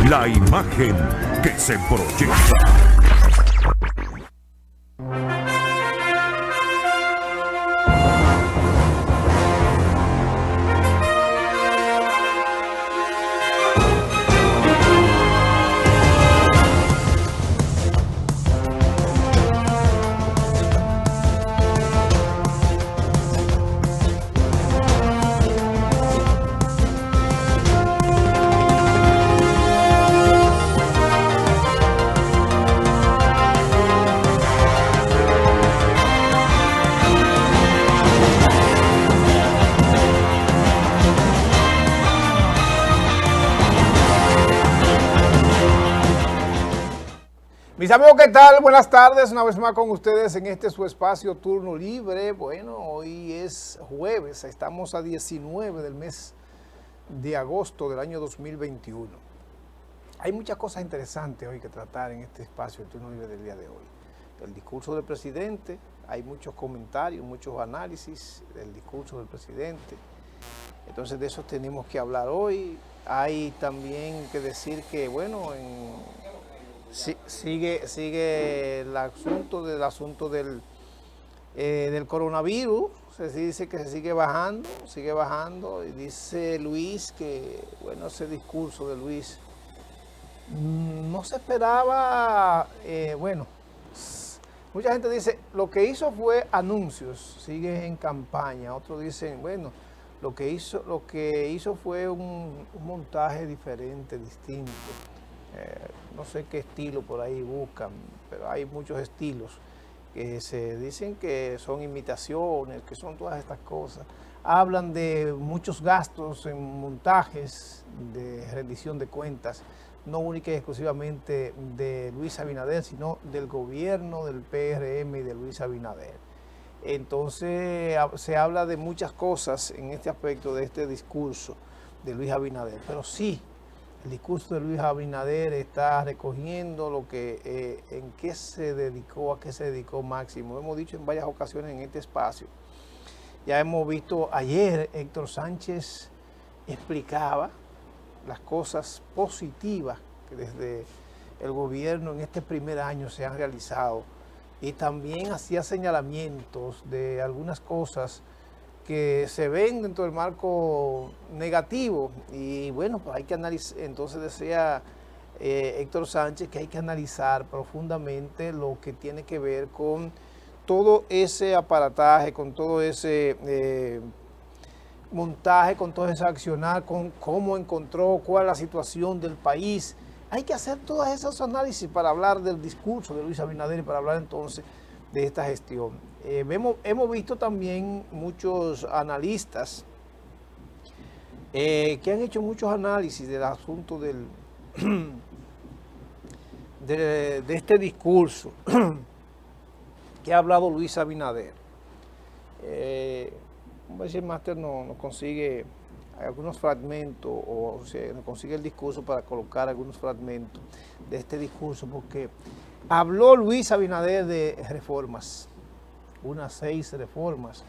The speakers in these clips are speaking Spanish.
La imagen que se proyecta. Mis amigos, ¿qué tal? Buenas tardes, una vez más con ustedes en este su espacio Turno Libre. Bueno, hoy es jueves, estamos a 19 del mes de agosto del año 2021. Hay muchas cosas interesantes hoy que tratar en este espacio Turno Libre del día de hoy. El discurso del presidente, hay muchos comentarios, muchos análisis del discurso del presidente. Entonces de eso tenemos que hablar hoy. Hay también que decir que, bueno, sigue el asunto del coronavirus. Se dice que se sigue bajando, y dice Luis que, bueno, ese discurso de Luis no se esperaba. Bueno, mucha gente dice, lo que hizo fue anuncios, sigue en campaña. Otros dicen, bueno, lo que hizo fue un montaje diferente, distinto. No sé qué estilo por ahí buscan, pero hay muchos estilos que se dicen que son imitaciones, que son todas estas cosas. Hablan de muchos gastos en montajes de rendición de cuentas, no única y exclusivamente de Luis Abinader, sino del gobierno, del PRM y de Luis Abinader. Entonces se habla de muchas cosas en este aspecto de este discurso de Luis Abinader, pero sí, el discurso de Luis Abinader está recogiendo lo que, en qué se dedicó, a qué se dedicó Máximo. Hemos dicho en varias ocasiones en este espacio. Ya hemos visto ayer, Héctor Sánchez explicaba las cosas positivas que desde el gobierno en este primer año se han realizado, y también hacía señalamientos de algunas cosas que se ven dentro del marco negativo. Y bueno, pues hay que analizar. Entonces decía Héctor Sánchez que hay que analizar profundamente lo que tiene que ver con todo ese aparataje, con todo ese montaje, con todo ese accionar, con cómo encontró, cuál es la situación del país. Hay que hacer todos esos análisis para hablar del discurso de Luis Abinader y para hablar entonces de esta gestión. Hemos visto también muchos analistas que han hecho muchos análisis del asunto de este discurso que ha hablado Luis Abinader. A ver si el máster nos consigue algunos fragmentos, o sea, nos consigue el discurso para colocar algunos fragmentos de este discurso, porque habló Luis Abinader de reformas, unas 6 reformas.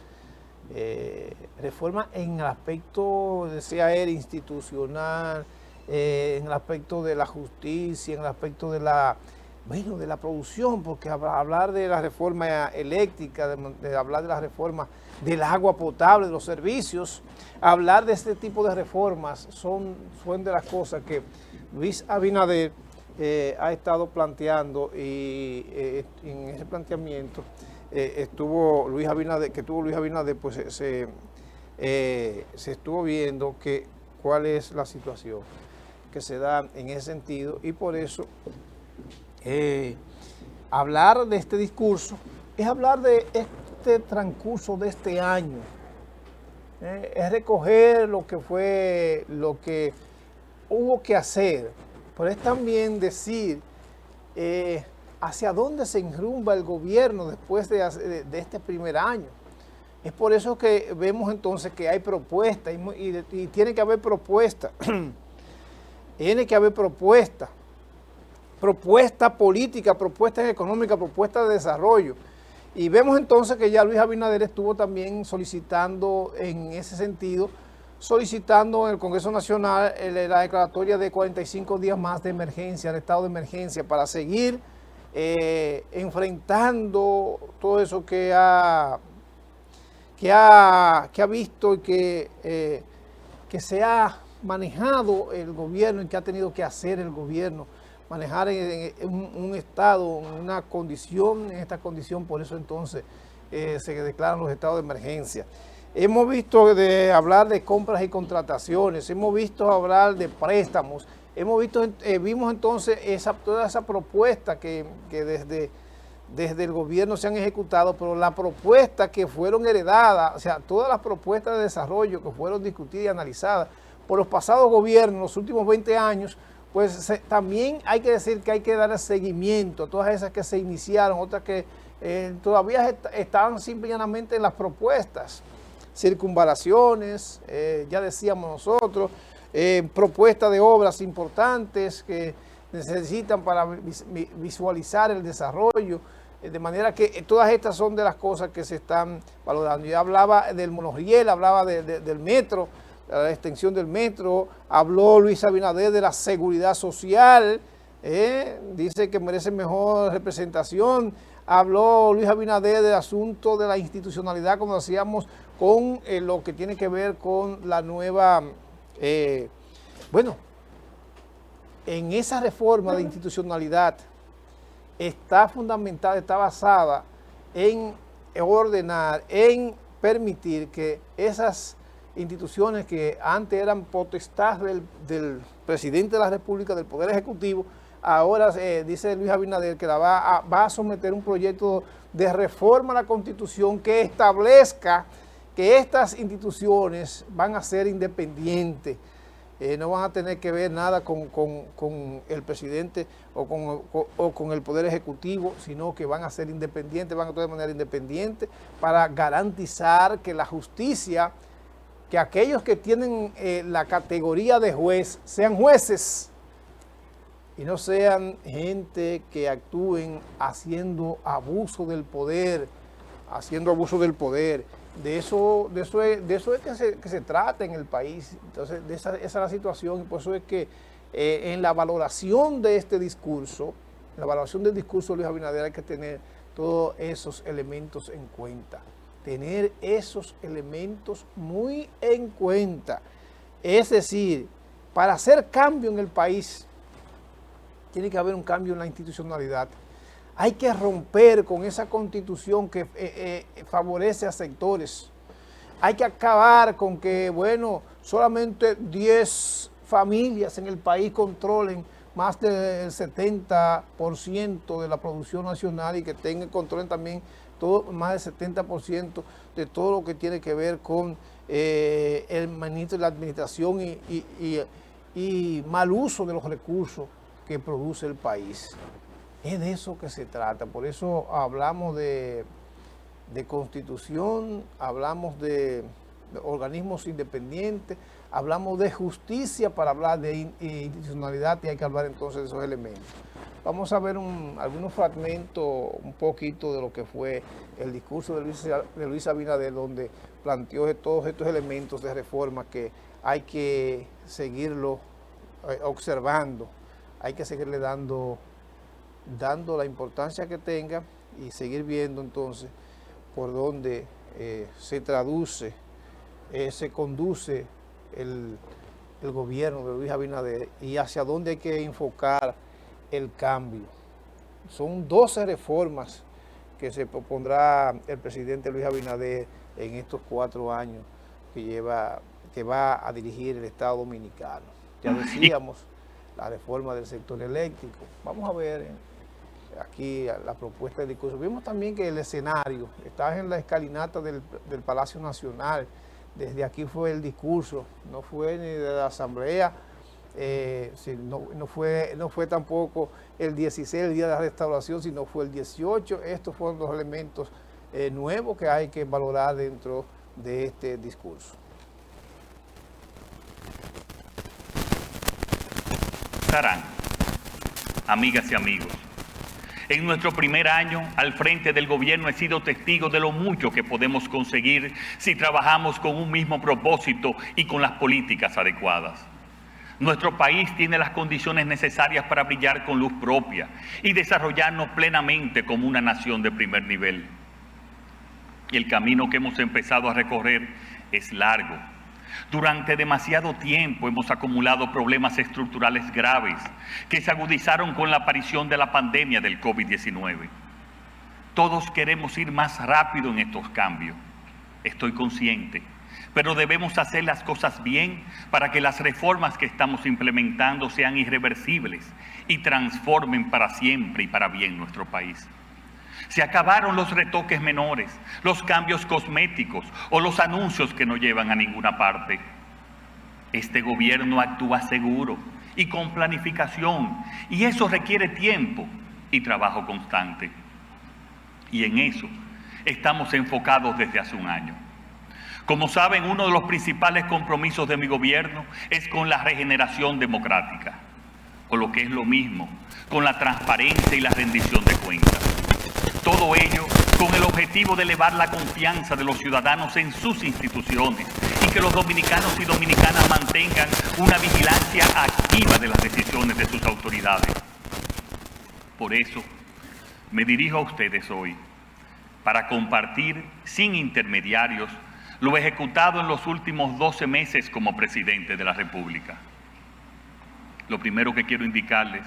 Reformas en el aspecto, decía él, institucional, en el aspecto de la justicia, en el aspecto de la producción, porque hablar de la reforma eléctrica, de hablar de la reforma del agua potable, de los servicios, hablar de este tipo de reformas son de las cosas que Luis Abinader ha estado planteando, y en ese planteamiento estuvo Luis Abinader, pues se estuvo viendo cuál es la situación que se da en ese sentido, y por eso hablar de este discurso es hablar de este transcurso de este año, es recoger lo que hubo que hacer, pero es también decir hacia dónde se enrumba el gobierno después de este primer año. Es por eso que vemos entonces que hay propuestas, y tiene que haber propuestas, propuesta política, propuestas económicas, propuestas de desarrollo. Y vemos entonces que ya Luis Abinader estuvo también solicitando en ese sentido solicitando en el Congreso Nacional la declaratoria de 45 días más de emergencia, de estado de emergencia, para seguir enfrentando todo eso que ha visto y que se ha manejado el gobierno y que ha tenido que hacer el gobierno, manejar en un estado, en una condición, en esta condición, por eso entonces se declaran los estados de emergencia. Hemos visto hablar de compras y contrataciones, hemos visto hablar de préstamos, vimos entonces toda esa propuesta que desde el gobierno se han ejecutado, pero la propuesta que fueron heredadas, o sea, todas las propuestas de desarrollo que fueron discutidas y analizadas por los pasados gobiernos, los últimos 20 años, pues también hay que decir que hay que dar seguimiento a todas esas que se iniciaron, otras que todavía estaban simplemente en las propuestas, circunvalaciones, ya decíamos nosotros, propuestas de obras importantes que necesitan para visualizar el desarrollo, de manera que todas estas son de las cosas que se están valorando. Yo hablaba del monorriel, hablaba del metro, la extensión del metro, habló Luis Abinader de la seguridad social, dice que merece mejor representación, habló Luis Abinader del asunto de la institucionalidad, como decíamos, con lo que tiene que ver con la nueva, en esa reforma de institucionalidad está fundamentada, está basada en ordenar, en permitir que esas instituciones que antes eran potestad del presidente de la República, del Poder Ejecutivo, ahora dice Luis Abinader que va a someter un proyecto de reforma a la Constitución que establezca que estas instituciones van a ser independientes, no van a tener que ver nada con el presidente o con el Poder Ejecutivo, sino que van a ser independientes, van a actuar de manera independiente para garantizar que la justicia, que aquellos que tienen la categoría de juez sean jueces y no sean gente que actúen haciendo abuso del poder, De eso es que se trata en el país. Entonces, esa es la situación, y por eso es que en la valoración de este discurso, en la valoración del discurso de Luis Abinader, hay que tener todos esos elementos en cuenta. Tener esos elementos muy en cuenta. Es decir, para hacer cambio en el país, tiene que haber un cambio en la institucionalidad. Hay que romper con esa constitución que favorece a sectores. Hay que acabar con que, solamente 10 familias en el país controlen más del 70% de la producción nacional y que controlen también más del 70% de todo lo que tiene que ver con el manejo de la administración y mal uso de los recursos que produce el país. Es de eso que se trata, por eso hablamos de constitución, hablamos de organismos independientes, hablamos de justicia para hablar de institucionalidad, y hay que hablar entonces de esos elementos. Vamos a ver algunos fragmentos, un poquito de lo que fue el discurso de Luis Abinader, donde planteó todos estos elementos de reforma que hay que seguirlo observando, hay que seguirle dando la importancia que tenga y seguir viendo entonces por dónde se traduce, se conduce el gobierno de Luis Abinader y hacia dónde hay que enfocar el cambio. Son 12 reformas que se propondrá el presidente Luis Abinader en estos 4 años que va a dirigir el Estado Dominicano. Ya decíamos, la reforma del sector eléctrico. Vamos a ver aquí la propuesta del discurso. Vimos también que el escenario estaba en la escalinata del Palacio Nacional. Desde aquí fue el discurso, no fue ni de la Asamblea, no fue tampoco el 16, el día de la restauración, sino fue el 18. Estos fueron los elementos nuevos que hay que valorar dentro de este discurso. Amigas y amigos, En nuestro primer año al frente del gobierno he sido testigo de lo mucho que podemos conseguir si trabajamos con un mismo propósito y con las políticas adecuadas. Nuestro país tiene las condiciones necesarias para brillar con luz propia y desarrollarnos plenamente como una nación de primer nivel. Y el camino que hemos empezado a recorrer es largo. Durante demasiado tiempo hemos acumulado problemas estructurales graves que se agudizaron con la aparición de la pandemia del COVID-19. Todos queremos ir más rápido en estos cambios, estoy consciente, pero debemos hacer las cosas bien para que las reformas que estamos implementando sean irreversibles y transformen para siempre y para bien nuestro país. Se acabaron los retoques menores, los cambios cosméticos o los anuncios que no llevan a ninguna parte. Este gobierno actúa seguro y con planificación, y eso requiere tiempo y trabajo constante. Y en eso estamos enfocados desde hace un año. Como saben, uno de los principales compromisos de mi gobierno es con la regeneración democrática, o lo que es lo mismo, con la transparencia y la rendición de cuentas. Todo ello con el objetivo de elevar la confianza de los ciudadanos en sus instituciones y que los dominicanos y dominicanas mantengan una vigilancia activa de las decisiones de sus autoridades. Por eso, me dirijo a ustedes hoy para compartir sin intermediarios lo ejecutado en los últimos 12 meses como presidente de la República. Lo primero que quiero indicarles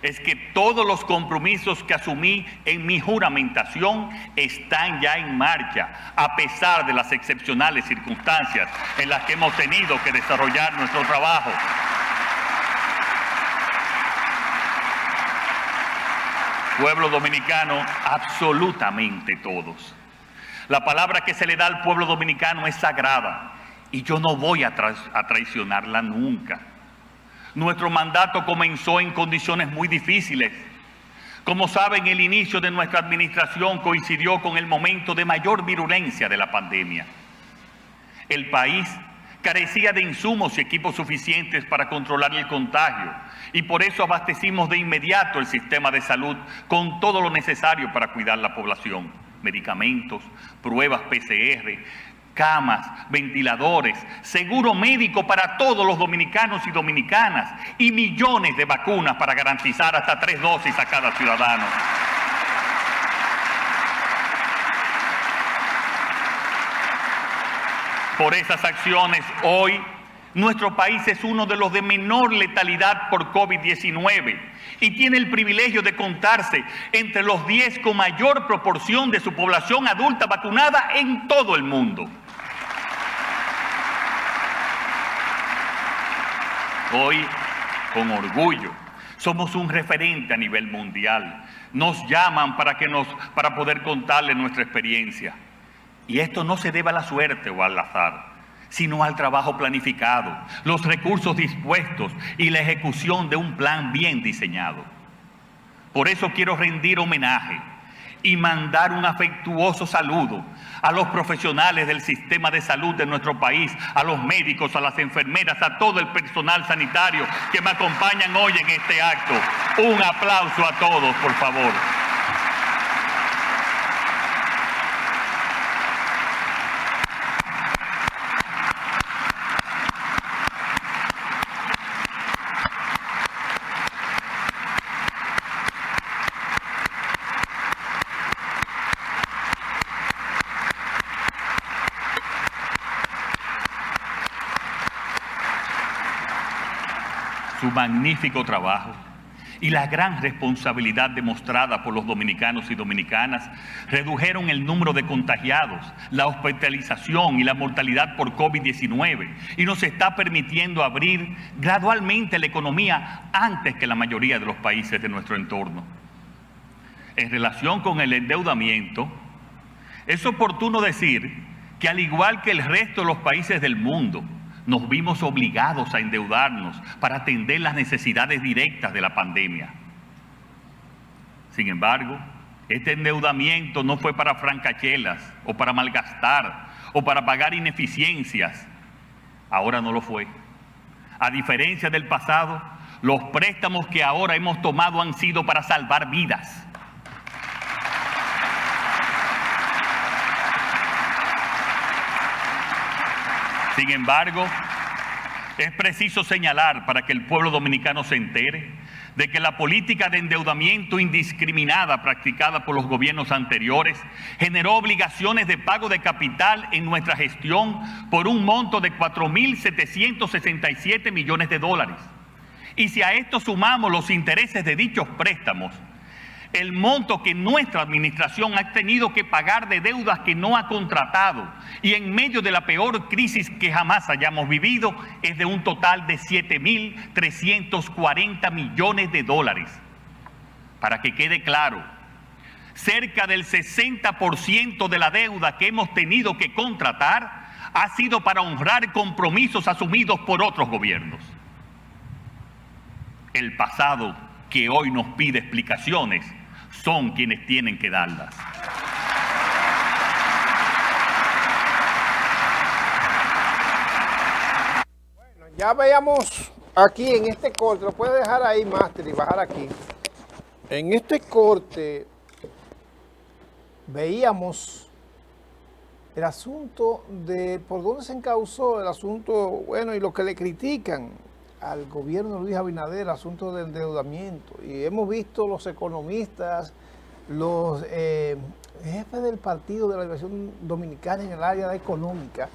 es que todos los compromisos que asumí en mi juramentación están ya en marcha, a pesar de las excepcionales circunstancias en las que hemos tenido que desarrollar nuestro trabajo. Pueblo dominicano, absolutamente todos. La palabra que se le da al pueblo dominicano es sagrada y yo no voy a traicionarla nunca. Nuestro mandato comenzó en condiciones muy difíciles. Como saben, el inicio de nuestra administración coincidió con el momento de mayor virulencia de la pandemia. El país carecía de insumos y equipos suficientes para controlar el contagio y por eso abastecimos de inmediato el sistema de salud con todo lo necesario para cuidar la población: medicamentos, pruebas PCR, camas, ventiladores, seguro médico para todos los dominicanos y dominicanas y millones de vacunas para garantizar hasta 3 dosis a cada ciudadano. Por esas acciones, hoy nuestro país es uno de los de menor letalidad por COVID-19 y tiene el privilegio de contarse entre los 10 con mayor proporción de su población adulta vacunada en todo el mundo. Hoy, con orgullo, somos un referente a nivel mundial. Nos llaman para poder contarles nuestra experiencia. Y esto no se debe a la suerte o al azar, sino al trabajo planificado, los recursos dispuestos y la ejecución de un plan bien diseñado. Por eso quiero rendir homenaje y mandar un afectuoso saludo a los profesionales del sistema de salud de nuestro país, a los médicos, a las enfermeras, a todo el personal sanitario que me acompañan hoy en este acto. Un aplauso a todos, por favor. Su magnífico trabajo y la gran responsabilidad demostrada por los dominicanos y dominicanas redujeron el número de contagiados, la hospitalización y la mortalidad por COVID-19 y nos está permitiendo abrir gradualmente la economía antes que la mayoría de los países de nuestro entorno. En relación con el endeudamiento, es oportuno decir que al igual que el resto de los países del mundo, nos vimos obligados a endeudarnos para atender las necesidades directas de la pandemia. Sin embargo, este endeudamiento no fue para francachelas o para malgastar o para pagar ineficiencias. Ahora no lo fue. A diferencia del pasado, los préstamos que ahora hemos tomado han sido para salvar vidas, Sin embargo, es preciso señalar para que el pueblo dominicano se entere de que la política de endeudamiento indiscriminada practicada por los gobiernos anteriores generó obligaciones de pago de capital en nuestra gestión por un monto de 4.767 millones de dólares. Y si a esto sumamos los intereses de dichos préstamos, el monto que nuestra administración ha tenido que pagar de deudas que no ha contratado y en medio de la peor crisis que jamás hayamos vivido es de un total de 7.340 millones de dólares. Para que quede claro, cerca del 60% de la deuda que hemos tenido que contratar ha sido para honrar compromisos asumidos por otros gobiernos. El pasado que hoy nos pide explicaciones son quienes tienen que darlas. Bueno, ya veíamos aquí en este corte, lo puede dejar ahí, Master, y bajar aquí. En este corte veíamos el asunto de por dónde se encauzó el asunto, bueno, y lo que le critican al gobierno de Luis Abinader, el asunto del endeudamiento. Y hemos visto los economistas, los jefes del Partido de la Liberación Dominicana en el área económica,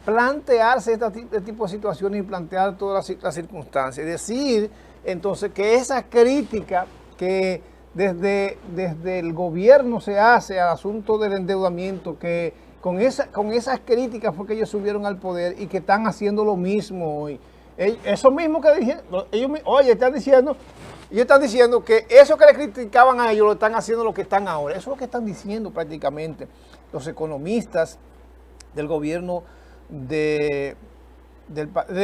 plantearse este tipo de situaciones y plantear todas las circunstancias. Es decir, entonces, que esa crítica que desde el gobierno se hace al asunto del endeudamiento, que con esas críticas fue que ellos subieron al poder y que están haciendo lo mismo hoy. Eso mismo que dijeron, ellos están diciendo que eso que le criticaban a ellos lo están haciendo lo que están ahora. Eso es lo que están diciendo prácticamente los economistas del gobierno del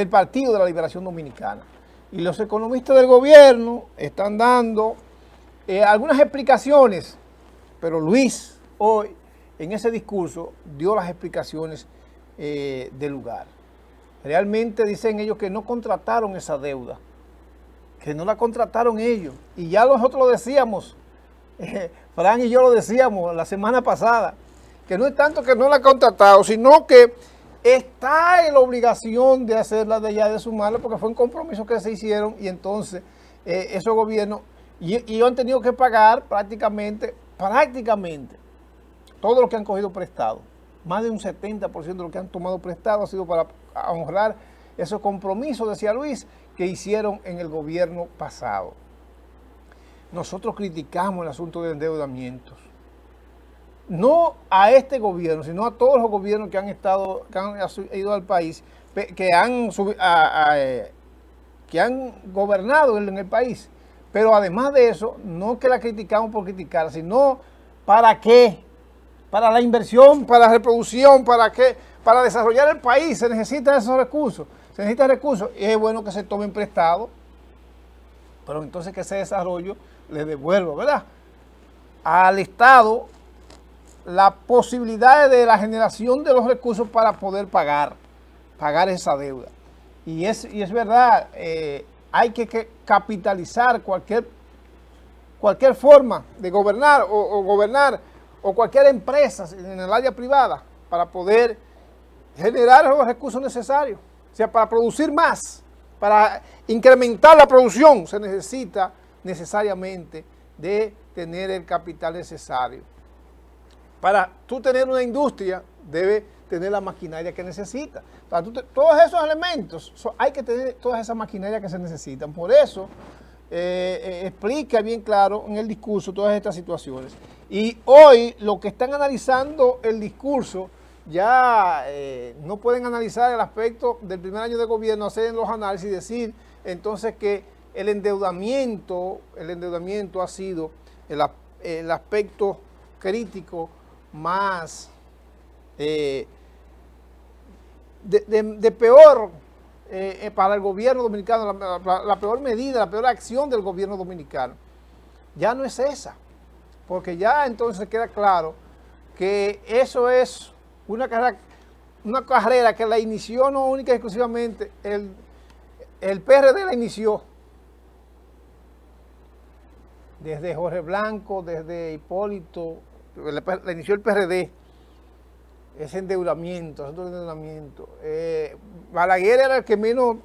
Partido de la Liberación Dominicana. Y los economistas del gobierno están dando algunas explicaciones, pero Luis hoy en ese discurso dio las explicaciones del lugar. Realmente dicen ellos que no contrataron esa deuda, que no la contrataron ellos. Y ya nosotros lo decíamos, Fran y yo lo decíamos la semana pasada, que no es tanto que no la ha contratado, sino que está en la obligación de hacerla de ya de sumarla, porque fue un compromiso que se hicieron y entonces esos gobiernos, y ellos han tenido que pagar prácticamente todo lo que han cogido prestado. Más de un 70% de lo que han tomado prestado ha sido para honrar esos compromisos, decía Luis, que hicieron en el gobierno pasado. Nosotros criticamos el asunto de endeudamientos. No a este gobierno, sino a todos los gobiernos que han ido al país, que han gobernado en el país. Pero además de eso, no que la criticamos por criticar, sino ¿para qué? Para la inversión, para la reproducción, ¿para qué? Para desarrollar el país se necesitan esos recursos. Se necesitan recursos y es bueno que se tomen prestados, pero entonces que ese desarrollo le devuelva, ¿verdad?, al Estado la posibilidad de la generación de los recursos para poder pagar esa deuda. Y es verdad, hay que capitalizar cualquier forma de gobernar o cualquier empresa en el área privada para poder generar los recursos necesarios. O sea, para producir más, para incrementar la producción, se necesita necesariamente de tener el capital necesario. Para tú tener una industria, debe tener la maquinaria que necesita. Para todos esos elementos, hay que tener todas esas maquinarias que se necesitan. Por eso, explica bien claro en el discurso todas estas situaciones. Y hoy, lo que están analizando el discurso, ya no pueden analizar el aspecto del primer año de gobierno, hacer los análisis y decir entonces que el endeudamiento ha sido el aspecto crítico más de peor para el gobierno dominicano, la peor medida, la peor acción del gobierno dominicano. Ya no es esa, porque ya entonces queda claro que eso es una carrera que la inició no única y exclusivamente, el PRD la inició desde Jorge Blanco, desde Hipólito, la inició el PRD. ese endeudamiento. Balaguer era el que menos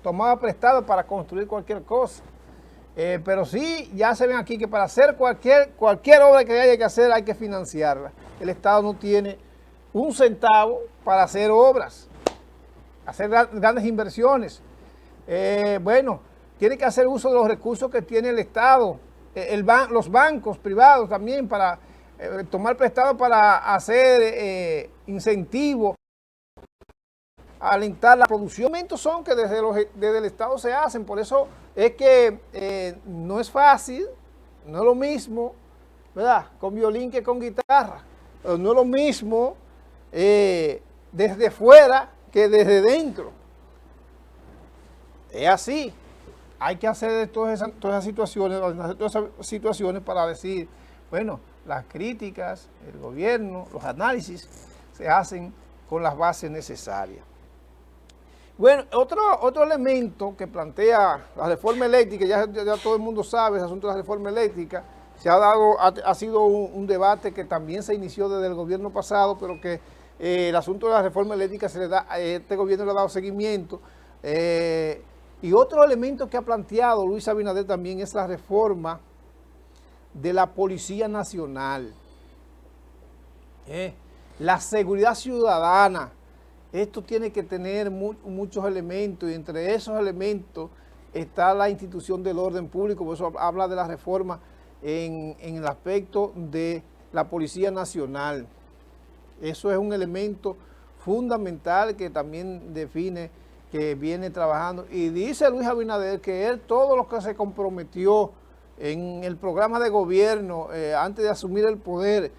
tomaba prestado para construir cualquier cosa. Pero sí, ya se ven aquí que para hacer cualquier obra que haya que hacer hay que financiarla. El Estado no tiene un centavo para hacer obras, hacer grandes inversiones. Bueno, tiene que hacer uso de los recursos que tiene el Estado, los bancos privados también para tomar prestado para hacer incentivos, alentar la producción. Son que desde el Estado se hacen, por eso es que no es fácil, no es lo mismo, ¿verdad?, con violín que con guitarra. No es lo mismo desde fuera que desde dentro. Es así. Hay que hacer todas esas situaciones para decir, bueno, las críticas, el gobierno, los análisis se hacen con las bases necesarias. Bueno, otro elemento que plantea la reforma eléctrica, ya todo el mundo sabe, ese asunto de la reforma eléctrica, ha sido un debate que también se inició desde el gobierno pasado, pero que el asunto de la reforma eléctrica este gobierno le ha dado seguimiento. Y otro elemento que ha planteado Luis Abinader también es la reforma de la Policía Nacional. La seguridad ciudadana. Esto tiene que tener muchos elementos, y entre esos elementos está la institución del orden público. Por eso habla de la reforma en el aspecto de la Policía Nacional. Eso es un elemento fundamental que también define que viene trabajando. Y dice Luis Abinader que él, todo lo que se comprometió en el programa de gobierno antes de asumir el poder,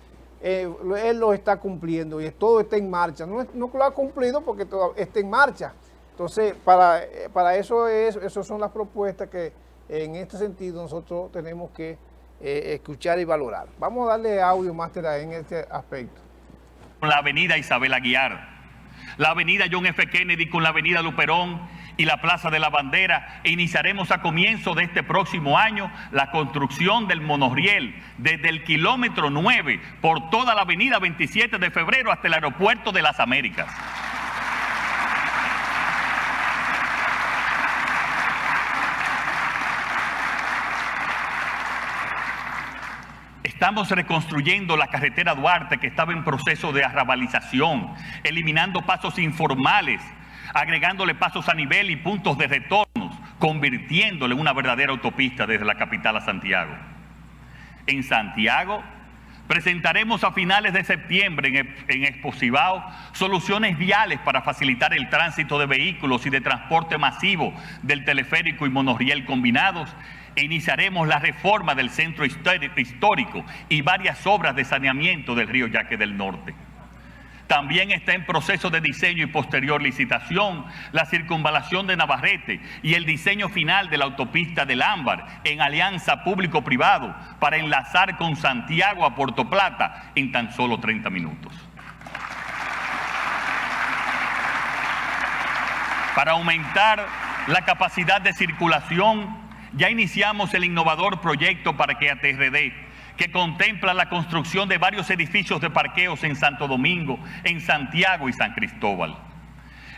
él lo está cumpliendo y todo está en marcha. No lo ha cumplido porque todo está en marcha. Entonces, para esas son las propuestas que en este sentido nosotros tenemos que escuchar y valorar. Vamos a darle audio máster en este aspecto. La avenida Isabel Aguiar, la avenida John F. Kennedy con la avenida Luperón y la Plaza de la Bandera, e iniciaremos a comienzo de este próximo año la construcción del monorriel desde el kilómetro 9 por toda la avenida 27 de febrero hasta el aeropuerto de las Américas. Estamos reconstruyendo la carretera Duarte, que estaba en proceso de arrabalización, eliminando pasos informales, agregándole pasos a nivel y puntos de retornos, convirtiéndole en una verdadera autopista desde la capital a Santiago. En Santiago presentaremos a finales de septiembre en Expo Cibao soluciones viales para facilitar el tránsito de vehículos y de transporte masivo del teleférico y monorriel combinados, e iniciaremos la reforma del centro histórico y varias obras de saneamiento del río Yaque del Norte. También está en proceso de diseño y posterior licitación la circunvalación de Navarrete y el diseño final de la autopista del Ámbar en alianza público-privado para enlazar con Santiago a Puerto Plata en tan solo 30 minutos. Para aumentar la capacidad de circulación, ya iniciamos el innovador proyecto Parquea TRD, que contempla la construcción de varios edificios de parqueos en Santo Domingo, en Santiago y San Cristóbal.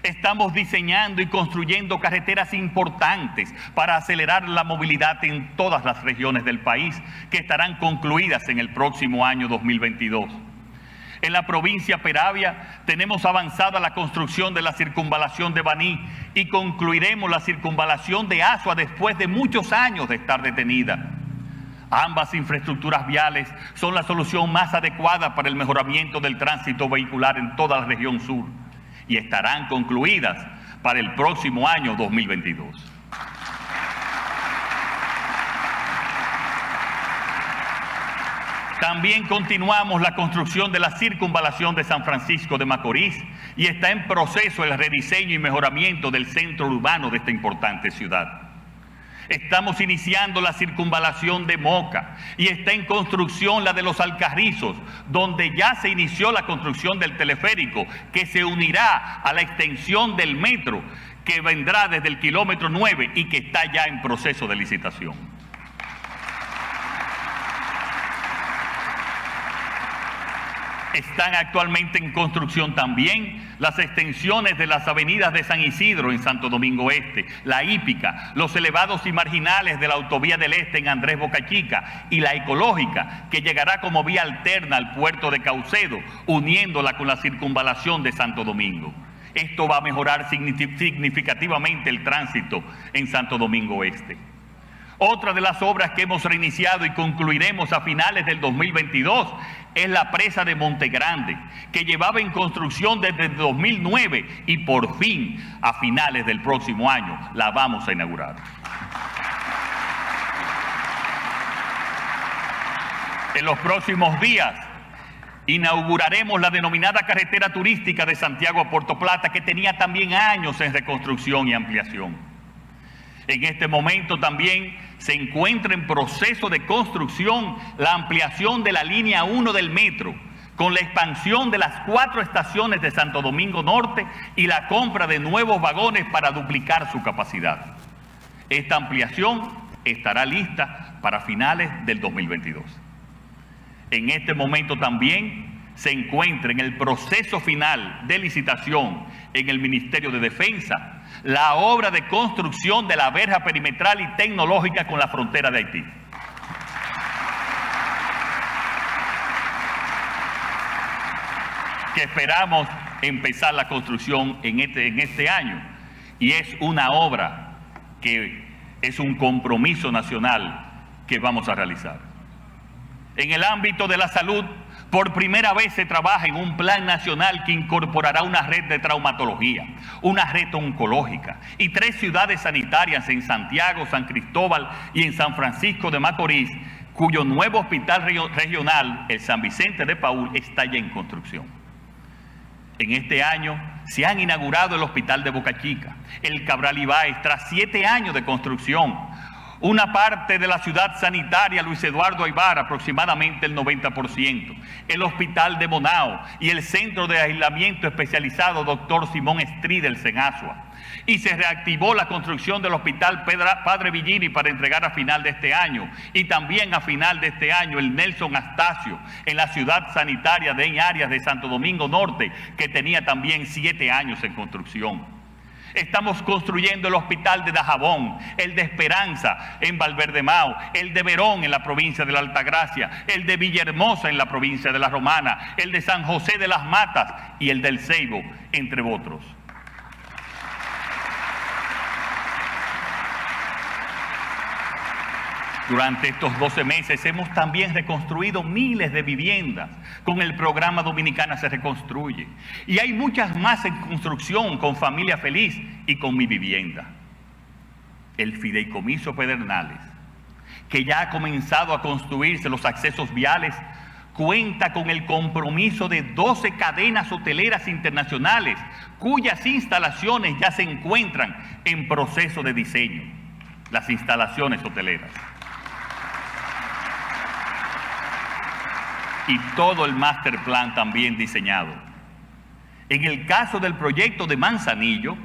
Estamos diseñando y construyendo carreteras importantes para acelerar la movilidad en todas las regiones del país, que estarán concluidas en el próximo año 2022. En la provincia Peravia tenemos avanzada la construcción de la circunvalación de Baní y concluiremos la circunvalación de Asua después de muchos años de estar detenida. Ambas infraestructuras viales son la solución más adecuada para el mejoramiento del tránsito vehicular en toda la región sur y estarán concluidas para el próximo año 2022. También continuamos la construcción de la circunvalación de San Francisco de Macorís y está en proceso el rediseño y mejoramiento del centro urbano de esta importante ciudad. Estamos iniciando la circunvalación de Moca y está en construcción la de Los Alcarrizos, donde ya se inició la construcción del teleférico que se unirá a la extensión del metro que vendrá desde el kilómetro 9 y que está ya en proceso de licitación. Están actualmente en construcción también las extensiones de las avenidas de San Isidro en Santo Domingo Este, la hípica, los elevados y marginales de la autovía del Este en Andrés Boca Chica y la ecológica, que llegará como vía alterna al puerto de Caucedo, uniéndola con la circunvalación de Santo Domingo. Esto va a mejorar significativamente el tránsito en Santo Domingo Este. Otra de las obras que hemos reiniciado y concluiremos a finales del 2022 es la presa de Monte Grande, que llevaba en construcción desde 2009 y por fin a finales del próximo año la vamos a inaugurar. En los próximos días inauguraremos la denominada carretera turística de Santiago a Puerto Plata, que tenía también años en reconstrucción y ampliación. En este momento también se encuentra en proceso de construcción la ampliación de la línea 1 del metro, con la expansión de las 4 estaciones de Santo Domingo Norte y la compra de nuevos vagones para duplicar su capacidad. Esta ampliación estará lista para finales del 2022. En este momento también se encuentra en el proceso final de licitación en el Ministerio de Defensa la obra de construcción de la verja perimetral y tecnológica con la frontera de Haití. Que esperamos empezar la construcción en este año, y es una obra que es un compromiso nacional que vamos a realizar. En el ámbito de la salud, por primera vez se trabaja en un plan nacional que incorporará una red de traumatología, una red oncológica y 3 ciudades sanitarias en Santiago, San Cristóbal y en San Francisco de Macorís, cuyo nuevo hospital regional, el San Vicente de Paúl, está ya en construcción. En este año se han inaugurado el Hospital de Boca Chica, el Cabral Ibáez, tras 7 años de construcción, una parte de la ciudad sanitaria Luis Eduardo Aybar, aproximadamente el 90%, el Hospital de Bonao y el Centro de Aislamiento Especializado Dr. Simón Estrí del Senasua. Y se reactivó la construcción del Hospital Padre Villini para entregar a final de este año, y también a final de este año el Nelson Astacio en la ciudad sanitaria de Arias de Santo Domingo Norte, que tenía también 7 años en construcción. Estamos construyendo el Hospital de Dajabón, el de Esperanza en Valverde-Mao, el de Verón en la provincia de la Altagracia, el de Villahermosa en la provincia de La Romana, el de San José de las Matas y el del Ceibo, entre otros. Durante estos 12 meses hemos también reconstruido miles de viviendas con el programa Dominicana se reconstruye. Y hay muchas más en construcción con Familia Feliz y con Mi Vivienda. El Fideicomiso Pedernales, que ya ha comenzado a construirse los accesos viales, cuenta con el compromiso de 12 cadenas hoteleras internacionales, cuyas instalaciones ya se encuentran en proceso de diseño. Las instalaciones hoteleras. Y todo el master plan también diseñado. En el caso del proyecto de Manzanillo,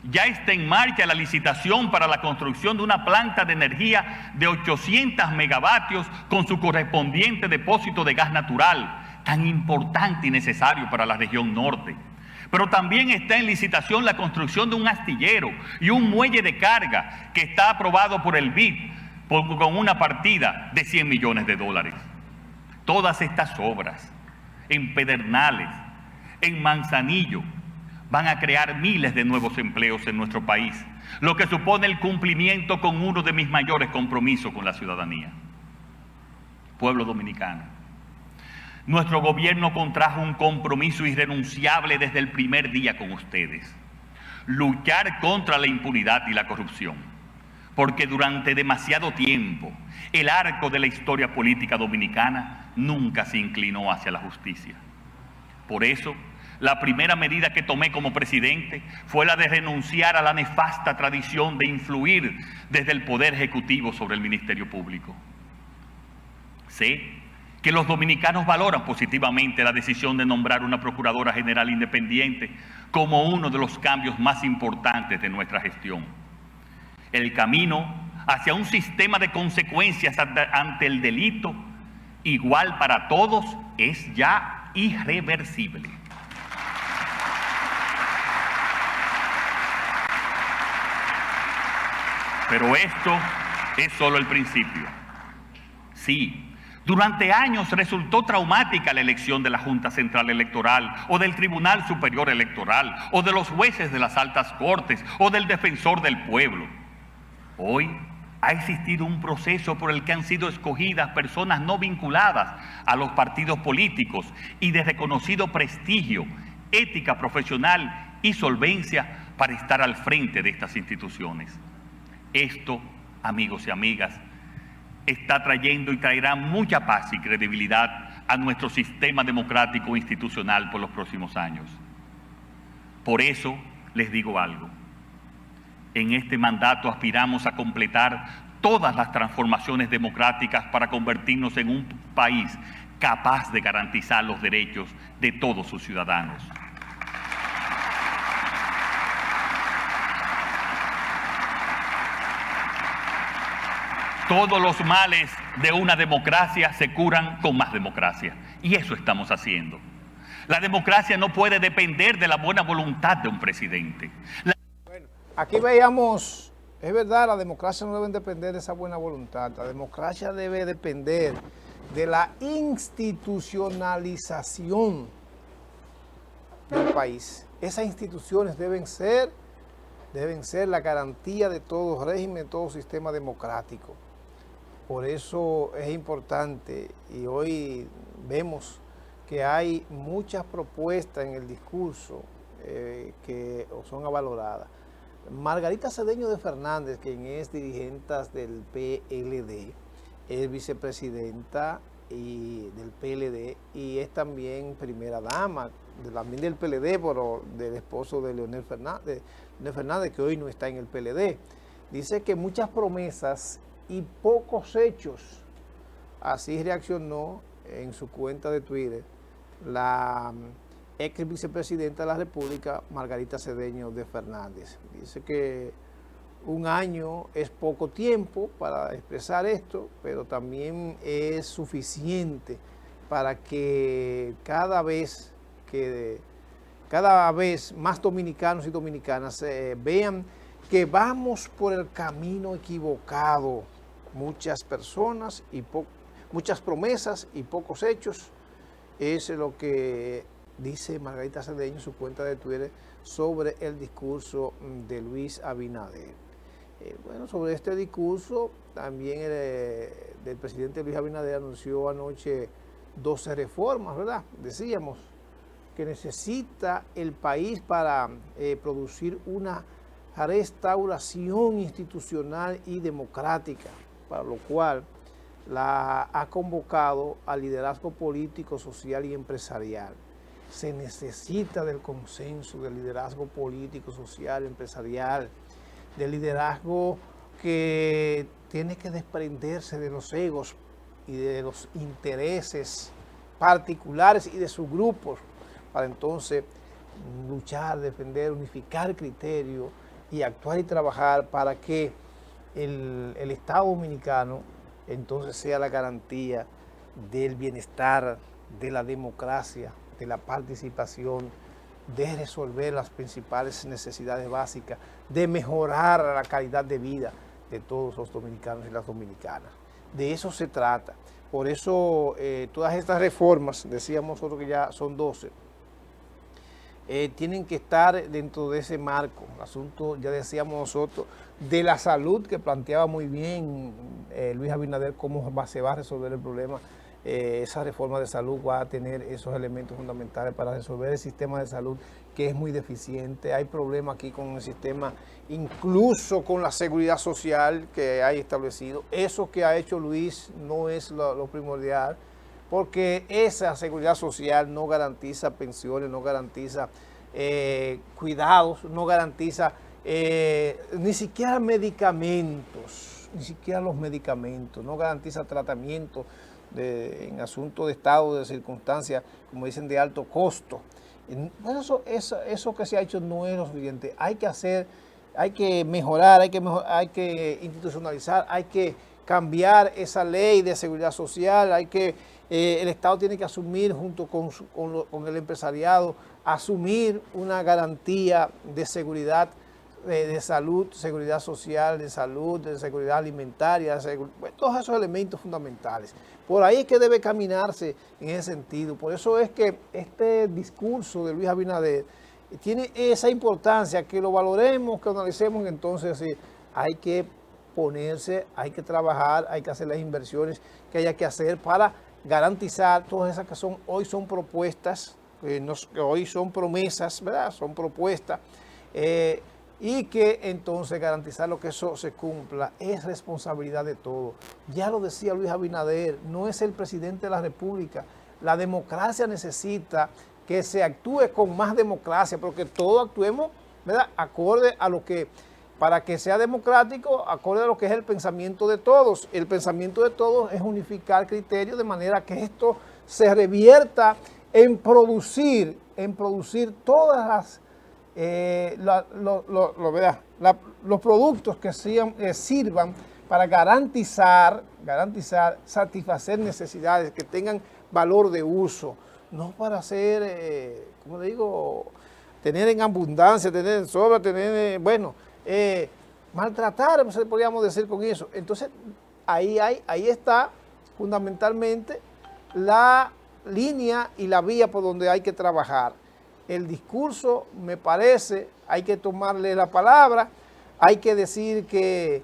ya está en marcha la licitación para la construcción de una planta de energía de 800 megavatios con su correspondiente depósito de gas natural, tan importante y necesario para la región norte. Pero también está en licitación la construcción de un astillero y un muelle de carga que está aprobado por el BID con una partida de $100 millones. Todas estas obras en Pedernales, en Manzanillo, van a crear miles de nuevos empleos en nuestro país, lo que supone el cumplimiento con uno de mis mayores compromisos con la ciudadanía. Pueblo dominicano, nuestro gobierno contrajo un compromiso irrenunciable desde el primer día con ustedes: luchar contra la impunidad y la corrupción, porque durante demasiado tiempo el arco de la historia política dominicana nunca se inclinó hacia la justicia. Por eso, la primera medida que tomé como presidente fue la de renunciar a la nefasta tradición de influir desde el Poder Ejecutivo sobre el Ministerio Público. Sé que los dominicanos valoran positivamente la decisión de nombrar una Procuradora General independiente como uno de los cambios más importantes de nuestra gestión. El camino hacia un sistema de consecuencias ante el delito igual para todos es ya irreversible. Pero esto es solo el principio. Sí, durante años resultó traumática la elección de la Junta Central Electoral o del Tribunal Superior Electoral o de los jueces de las altas cortes o del defensor del pueblo. Hoy ha existido un proceso por el que han sido escogidas personas no vinculadas a los partidos políticos y de reconocido prestigio, ética profesional y solvencia para estar al frente de estas instituciones. Esto, amigos y amigas, está trayendo y traerá mucha paz y credibilidad a nuestro sistema democrático institucional por los próximos años. Por eso les digo algo. En este mandato aspiramos a completar todas las transformaciones democráticas para convertirnos en un país capaz de garantizar los derechos de todos sus ciudadanos. Todos los males de una democracia se curan con más democracia. Y eso estamos haciendo. La democracia no puede depender de la buena voluntad de un presidente. Bueno, aquí veíamos, es verdad, la democracia no debe depender de esa buena voluntad. La democracia debe depender de la institucionalización del país. Esas instituciones deben ser la garantía de todo régimen, de todo sistema democrático. Por eso es importante, y hoy vemos que hay muchas propuestas en el discurso que son valoradas. Margarita Cedeño de Fernández, quien es dirigente del PLD, es vicepresidenta del PLD y es también primera dama, también del PLD, pero del esposo de Leonel Fernández, que hoy no está en el PLD. Dice que muchas promesas y pocos hechos. Así reaccionó en su cuenta de Twitter la ex vicepresidenta de la República, Margarita Cedeño de Fernández. Dice que un año es poco tiempo para expresar esto, pero también es suficiente para que cada vez más dominicanos y dominicanas vean que vamos por el camino equivocado. Muchas personas y muchas promesas y pocos hechos. Es lo que dice Margarita Cedeño en su cuenta de Twitter sobre el discurso de Luis Abinader. Bueno, sobre este discurso, también del presidente Luis Abinader anunció anoche 12 reformas, ¿verdad? Decíamos que necesita el país para producir una restauración institucional y democrática, para lo cual la ha convocado al liderazgo político, social y empresarial. Se necesita del consenso del liderazgo político, social, empresarial, del liderazgo que tiene que desprenderse de los egos y de los intereses particulares y de sus grupos, para entonces luchar, defender, unificar criterios y actuar y trabajar para que el Estado dominicano entonces sea la garantía del bienestar, de la democracia, de la participación, de resolver las principales necesidades básicas, de mejorar la calidad de vida de todos los dominicanos y las dominicanas. De eso se trata. Por eso todas estas reformas, decíamos nosotros que ya son 12, tienen que estar dentro de ese marco. El asunto, ya decíamos nosotros, de la salud, que planteaba muy bien Luis Abinader cómo se va a resolver el problema. Esa reforma de salud va a tener esos elementos fundamentales para resolver el sistema de salud, que es muy deficiente. Hay problemas aquí con el sistema, incluso con la seguridad social que hay establecido. Eso que ha hecho Luis no es lo primordial, porque esa seguridad social no garantiza pensiones, no garantiza cuidados, no garantiza ni siquiera medicamentos, no garantiza tratamiento en asuntos de estado, de circunstancias, como dicen, de alto costo. Bueno, eso que se ha hecho no es lo suficiente. Hay que mejorar, hay que institucionalizar, hay que cambiar esa ley de seguridad social, el Estado tiene que asumir junto con el empresariado, asumir una garantía de seguridad, de salud, seguridad social, de salud, de seguridad alimentaria, todos esos elementos fundamentales. Por ahí es que debe caminarse en ese sentido. Por eso es que este discurso de Luis Abinader tiene esa importancia, que lo valoremos, que lo analicemos. Entonces hay que ponerse, hay que trabajar, hay que hacer las inversiones que haya que hacer para garantizar todas esas que hoy son propuestas, que hoy son promesas, ¿verdad? Son propuestas, y que entonces garantizar lo que eso se cumpla es responsabilidad de todos. Ya lo decía Luis Abinader, no es el presidente de la República. La democracia necesita que se actúe con más democracia, porque todos actuemos, ¿verdad?, acorde a lo que, para que sea democrático, acorde a lo que es el pensamiento de todos. El pensamiento de todos es unificar criterios de manera que esto se revierta en producir todas las los productos que sirvan para garantizar, satisfacer necesidades que tengan valor de uso, no para hacer, como digo, tener en abundancia, tener en sobra, tener, maltratar, podríamos decir con eso. Entonces, ahí está fundamentalmente la línea y la vía por donde hay que trabajar. El discurso, me parece, hay que tomarle la palabra, hay que decir que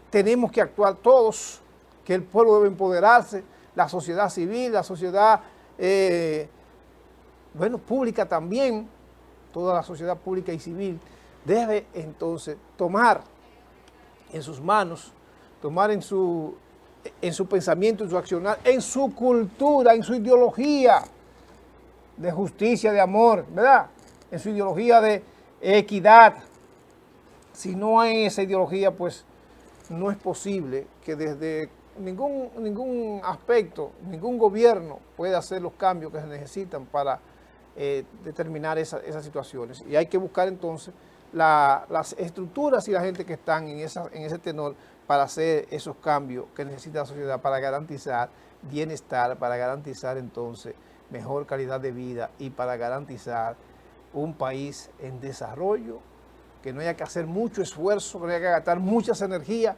tenemos que actuar todos, que el pueblo debe empoderarse, la sociedad civil, la sociedad, pública también, toda la sociedad pública y civil debe entonces tomar en sus manos, tomar en su pensamiento, en su accionar, en su cultura, en su ideología de justicia, de amor, ¿verdad? En su ideología de equidad. Si no hay esa ideología, pues no es posible que desde ningún aspecto, ningún gobierno pueda hacer los cambios que se necesitan para determinar esas situaciones. Y hay que buscar entonces las estructuras y la gente que están en ese tenor para hacer esos cambios que necesita la sociedad, para garantizar bienestar, para garantizar entonces mejor calidad de vida y para garantizar un país en desarrollo, que no haya que hacer mucho esfuerzo, que no haya que gastar muchas energías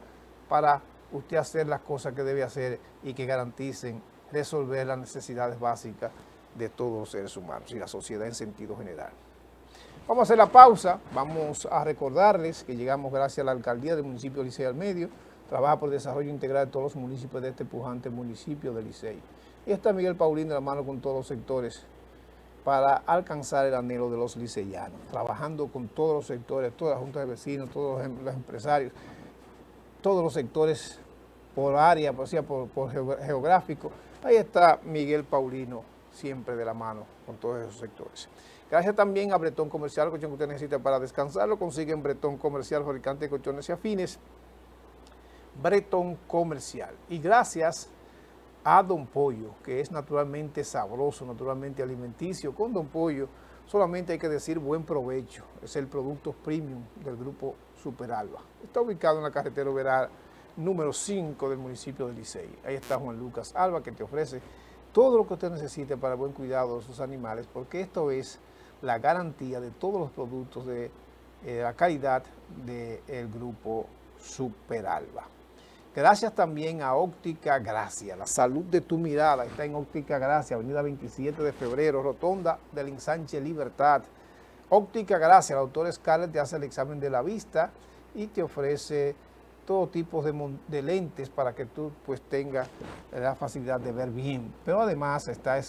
para usted hacer las cosas que debe hacer y que garanticen resolver las necesidades básicas de todos los seres humanos y la sociedad en sentido general. Vamos a hacer la pausa, vamos a recordarles que llegamos gracias a la alcaldía del municipio de Licey al Medio, trabaja por el desarrollo integral de todos los municipios de este pujante municipio de Licey. Y está Miguel Paulino de la mano con todos los sectores para alcanzar el anhelo de los liceyanos, trabajando con todos los sectores, todas las juntas de vecinos, todos los empresarios, todos los sectores por área, por geográfico. Ahí está Miguel Paulino, siempre de la mano con todos esos sectores. Gracias también a Bretón Comercial, el colchón que usted necesita para descansar, lo consigue en Bretón Comercial, fabricante de colchones y afines, Bretón Comercial. Y gracias a Don Pollo, que es naturalmente sabroso, naturalmente alimenticio. Con Don Pollo solamente hay que decir buen provecho. Es el producto premium del grupo Superalba. Está ubicado en la carretera Veral número 5 del municipio de Licey. Ahí está Juan Lucas Alba, que te ofrece todo lo que usted necesite para el buen cuidado de sus animales, porque esto es la garantía de todos los productos de la calidad del grupo Superalba. Gracias también a Óptica Gracia, la salud de tu mirada está en Óptica Gracia, avenida 27 de febrero, rotonda del Ensanche Libertad. Óptica Gracia, el doctor Scarlett te hace el examen de la vista y te ofrece todo tipo de lentes para que tú pues tengas la facilidad de ver bien. Pero además está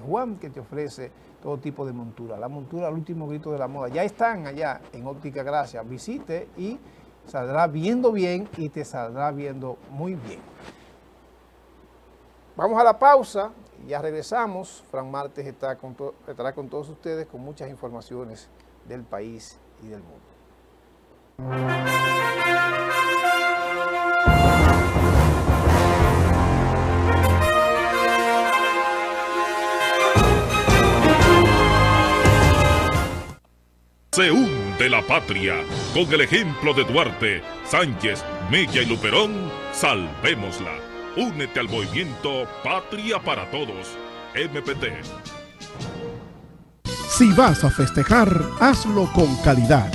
Juan, que te ofrece todo tipo de montura. La montura al último grito de la moda. Ya están allá en Óptica Gracia. Visite y saldrá viendo bien y te saldrá viendo muy bien. Vamos a la pausa y ya regresamos. Fran Martes estará con todos ustedes con muchas informaciones del país y del mundo. Se hunde de la patria. Con el ejemplo de Duarte, Sánchez, Mella y Luperón, salvémosla. Únete al movimiento Patria para Todos. MPT. Si vas a festejar, hazlo con calidad.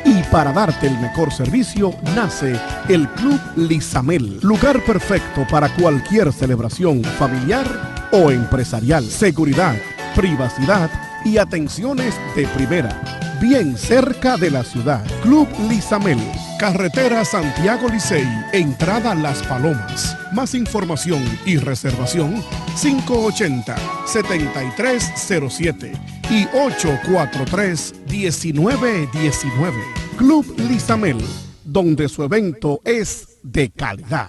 Y para darte el mejor servicio, nace el Club Lizamel. Lugar perfecto para cualquier celebración familiar o empresarial. Seguridad, privacidad y atenciones de primera. Bien cerca de la ciudad. Club Lizamel. Carretera Santiago Licey, entrada Las Palomas. Más información y reservación 580-7307 y 843-1919. Club Lizamel, donde su evento es de calidad.